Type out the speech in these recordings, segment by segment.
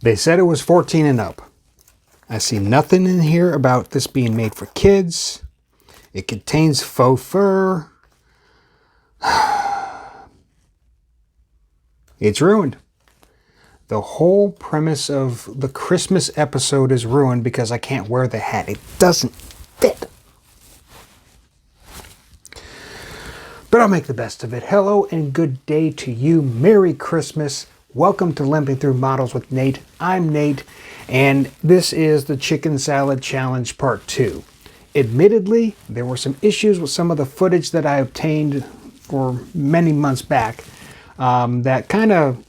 They said it was 14 and up. I see nothing in here about this being made for kids. It contains faux fur. It's ruined. The whole premise of the Christmas episode is ruined because I can't wear the hat. It doesn't fit. But I'll make the best of it. Hello and good day to you. Merry Christmas. Welcome to Limping Through Models with Nate. I'm Nate, and this is the Chicken Salad Challenge Part 2. Admittedly, there were some issues with some of the footage that I obtained for many months back that kind of,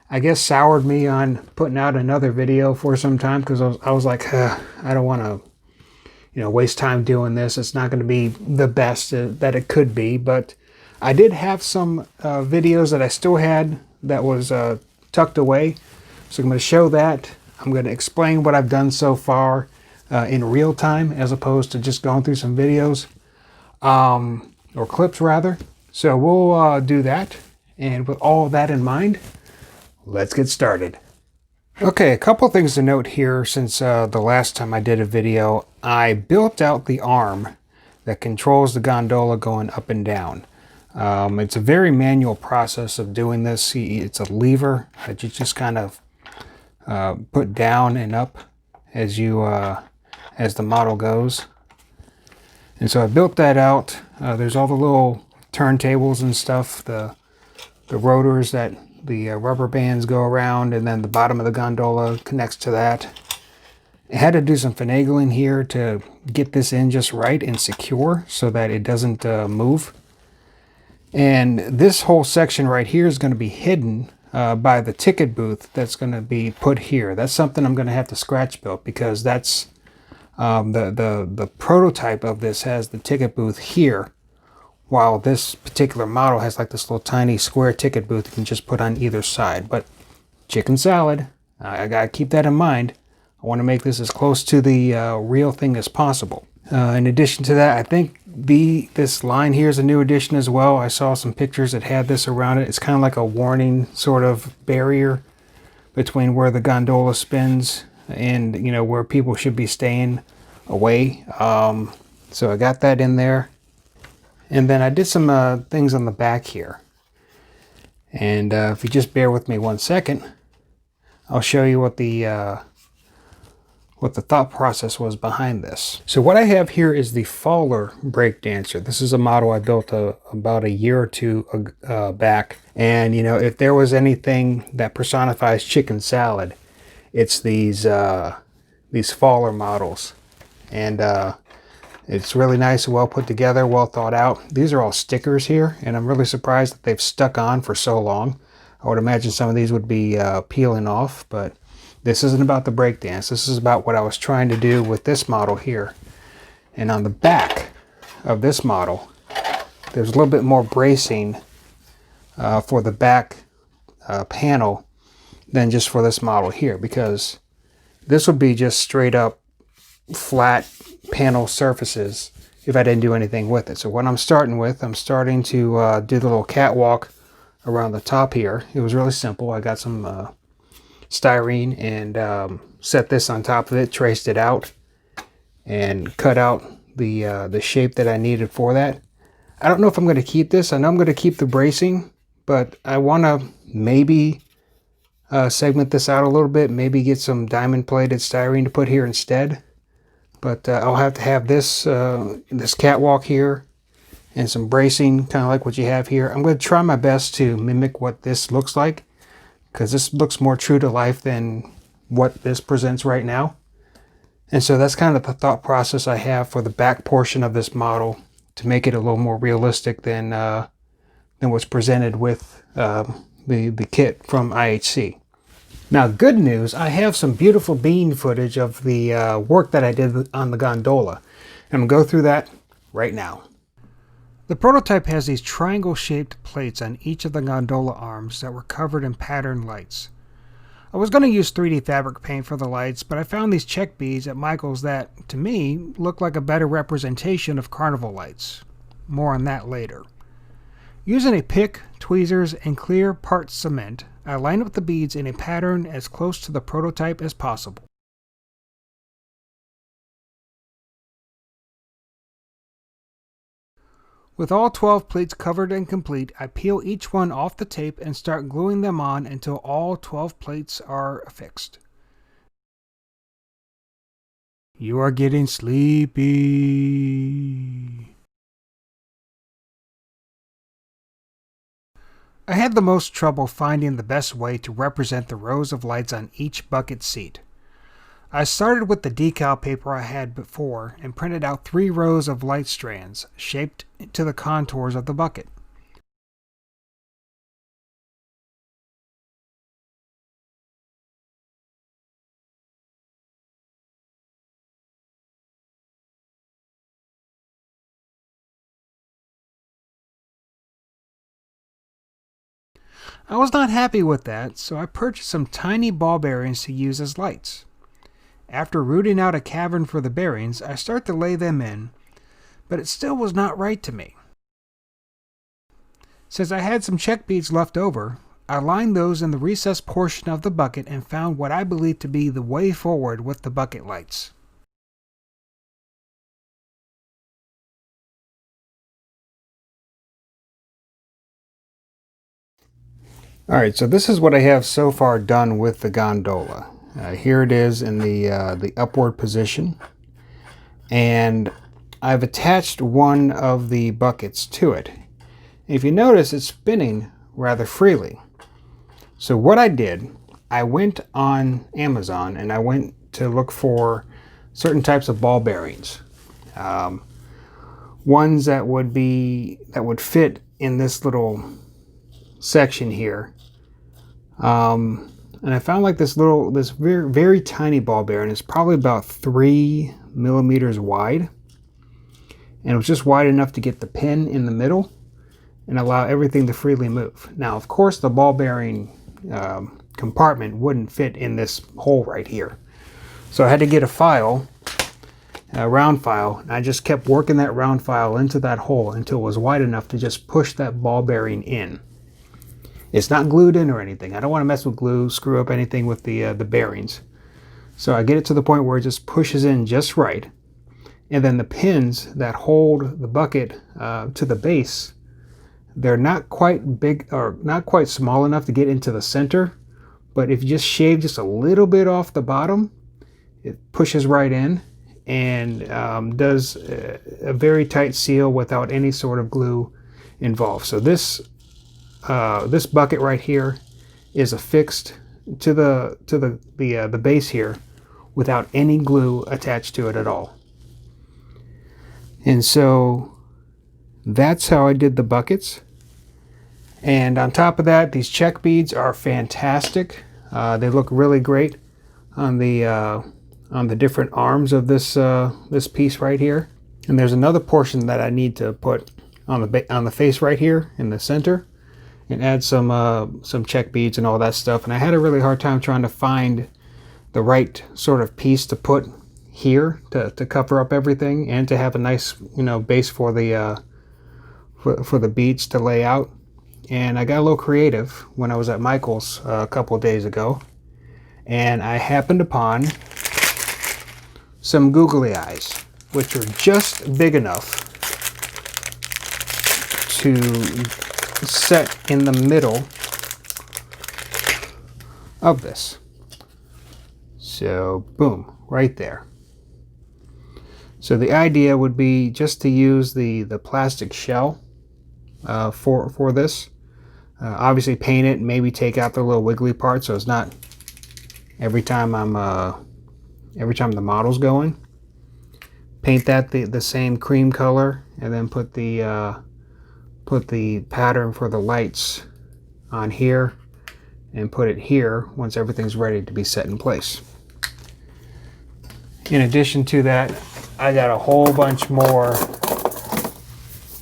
I guess, soured me on putting out another video for some time, because I was like, I don't want to, waste time doing this. It's not going to be the best that it could be, but I did have some videos that I still had that was tucked away. So I'm going to show that. I'm going to explain what I've done so far in real time, as opposed to just going through some videos, or clips rather. So we'll do that. And with all of that in mind, let's get started. Okay, a couple things to note here. Since the last time I did a video, I built out the arm that controls the gondola going up and down. It's a very manual process of doing this. It's a lever that you just kind of put down and up as the model goes. And so I built that out. There's all the little turntables and stuff, the rotors that the rubber bands go around, and then the bottom of the gondola connects to that. I had to do some finagling here to get this in just right and secure so that it doesn't move. And this whole section right here is going to be hidden by the ticket booth that's going to be put here. That's something I'm going to have to scratch build, because that's the prototype of this has the ticket booth here, while this particular model has like this little tiny square ticket booth you can just put on either side. But chicken salad, I got to keep that in mind. I want to make this as close to the real thing as possible. In addition to that, I think this line here is a new addition as well. I saw some pictures that had this around it. It's kind of like a warning sort of barrier between where the gondola spins and where people should be staying away. So I got that in there. And then I did some things on the back here. And if you just bear with me 1 second, I'll show you what the thought process was behind this. So what I have here is the Faller breakdancer. This is a model I built about a year or two back. And if there was anything that personifies chicken salad, it's these Faller models. And it's really nice, well put together, well thought out. These are all stickers here, and I'm really surprised that they've stuck on for so long. I would imagine some of these would be peeling off, but this isn't about the breakdance. This is about what I was trying to do with this model here. And on the back of this model, there's a little bit more bracing for the back panel than just for this model here, because this would be just straight up flat panel surfaces if I didn't do anything with it. So what I'm starting with, I'm starting to do the little catwalk around the top here. It was really simple. I got some styrene and set this on top of it, traced it out, and cut out the shape that I needed for that. I don't know if I'm going to keep this. I know I'm going to keep the bracing, but I want to maybe segment this out a little bit, maybe get some diamond plated styrene to put here instead. But I'll have to have this this catwalk here and some bracing, kind of like what you have here. I'm going to try my best to mimic what this looks like, because this looks more true to life than what this presents right now. And so that's kind of the thought process I have for the back portion of this model, to make it a little more realistic than what's presented with the kit from IHC. Now, good news, I have some beautiful bean footage of the work that I did on the gondola. And I'm going to go through that right now. The prototype has these triangle-shaped plates on each of the gondola arms that were covered in patterned lights. I was going to use 3D fabric paint for the lights, but I found these check beads at Michael's that, to me, look like a better representation of Carnival lights. More on that later. Using a pick, tweezers, and clear part cement, I line up the beads in a pattern as close to the prototype as possible. With all 12 pleats covered and complete, I peel each one off the tape and start gluing them on until all 12 plates are affixed. You are getting sleepy. I had the most trouble finding the best way to represent the rows of lights on each bucket seat. I started with the decal paper I had before and printed out 3 rows of light strands, shaped to the contours of the bucket. I was not happy with that, so I purchased some tiny ball bearings to use as lights. After rooting out a cavern for the bearings, I start to lay them in, but it still was not right to me. Since I had some check beads left over, I lined those in the recessed portion of the bucket and found what I believe to be the way forward with the bucket lights. Alright, so this is what I have so far done with the gondola. Here it is in the upward position, and I've attached one of the buckets to it. If you notice, it's spinning rather freely. So what I did, I went on Amazon and I went to look for certain types of ball bearings, ones that would fit in this little section here. And I found like this very, very tiny ball bearing. It's probably about 3 millimeters wide. And it was just wide enough to get the pin in the middle and allow everything to freely move. Now, of course, the ball bearing compartment wouldn't fit in this hole right here. So I had to get a round file, and I just kept working that round file into that hole until it was wide enough to just push that ball bearing in. It's not glued in or anything. I don't want to mess with glue, screw up anything with the bearings. So I get it to the point where it just pushes in just right. And then the pins that hold the bucket to the base, they're not quite big or not quite small enough to get into the center. But if you just shave just a little bit off the bottom, it pushes right in and does a very tight seal without any sort of glue involved. So this bucket right here is affixed to the base here without any glue attached to it at all. And so that's how I did the buckets. And on top of that, these check beads are fantastic. They look really great on the different arms of this piece right here. And there's another portion that I need to put on the face right here in the center, and add some check beads and all that stuff. And I had a really hard time trying to find the right sort of piece to put here to cover up everything and to have a nice base for the beads to lay out. And I got a little creative when I was at Michael's a couple of days ago, and I happened upon some googly eyes, which are just big enough to set in the middle of this. So boom, right there. So the idea would be just to use the plastic shell for this. Obviously paint it and maybe take out the little wiggly part so it's not every time the model's going. Paint that the same cream color, and then put the pattern for the lights on here and put it here once everything's ready to be set in place. In addition to that, I got a whole bunch more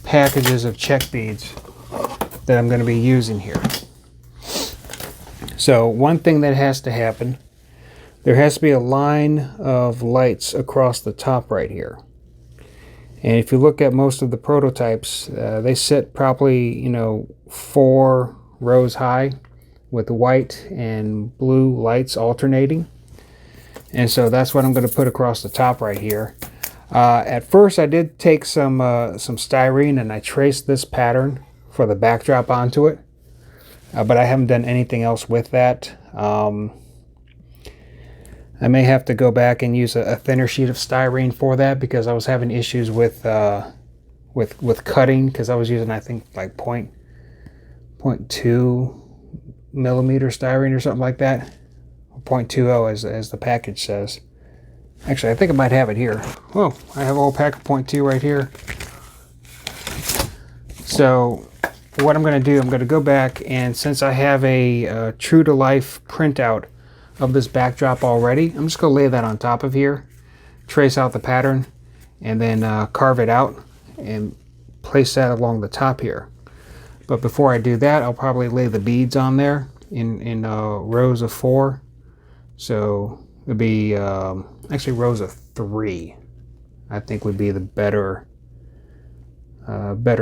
packages of check beads that I'm going to be using here. So one thing that has to happen, there has to be a line of lights across the top right here. And if you look at most of the prototypes, they sit probably 4 rows high, with white and blue lights alternating. And so that's what I'm going to put across the top right here. At first I did take some styrene and I traced this pattern for the backdrop onto it. But I haven't done anything else with that. I may have to go back and use a thinner sheet of styrene for that, because I was having issues with cutting, because I was using, I think, like 0.2 millimeter styrene or something like that. 0.20 as the package says. Actually, I think I might have it here. Oh, I have a whole pack of 0.2 right here. So what I'm going to do, I'm going to go back, and since I have a true to life printout of this backdrop already, I'm just going to lay that on top of here, trace out the pattern, and then carve it out and place that along the top here. But before I do that, I'll probably lay the beads on there in rows of 4. So it'd be actually rows of 3, I think would be the better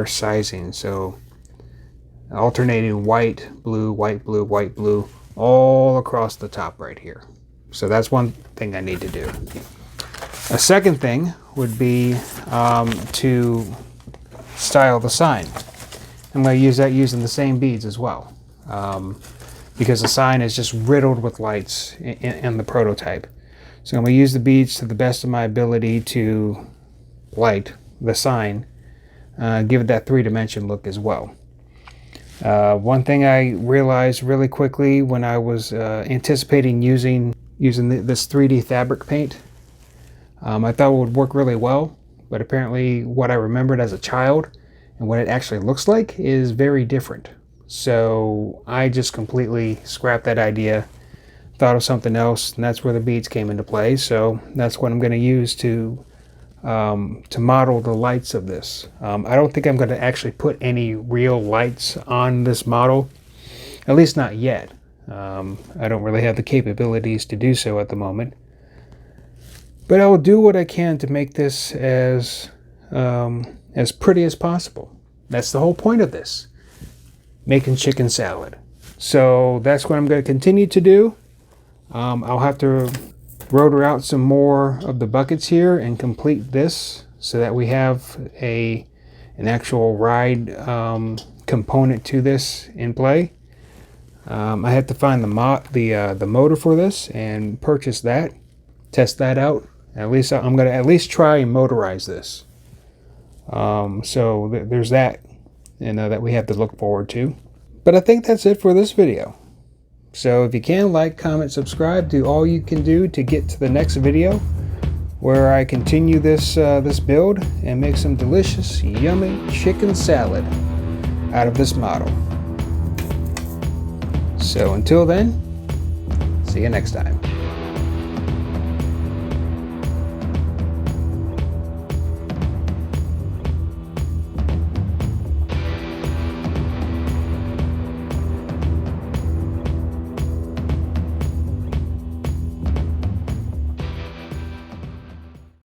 sizing. So alternating white, blue, white, blue, white, blue, all across the top right here. So that's one thing I need to do. A second thing would be to style the sign. I'm going to use that using the same beads as well, because the sign is just riddled with lights in the prototype. So I'm going to use the beads to the best of my ability to light the sign, give it that 3-dimension look as well. One thing I realized really quickly when I was anticipating using this 3D fabric paint, I thought it would work really well, but apparently what I remembered as a child and what it actually looks like is very different. So I just completely scrapped that idea, thought of something else, and that's where the beads came into play. So that's what I'm going to use to model the lights of this. I don't think I'm going to actually put any real lights on this model, at least not yet. I don't really have the capabilities to do so at the moment, but I will do what I can to make this as pretty as possible. That's the whole point of this, making chicken salad. So that's what I'm going to continue to do. I'll have to rotor out some more of the buckets here and complete this so that we have an actual ride component to this in play. I had to find the motor for this and purchase that, test that out. At least I'm going to at least try and motorize this. So there's that, that we have to look forward to. But I think that's it for this video. So if you can, like, comment, subscribe, do all you can do to get to the next video where I continue this build and make some delicious, yummy chicken salad out of this model. So until then, see you next time.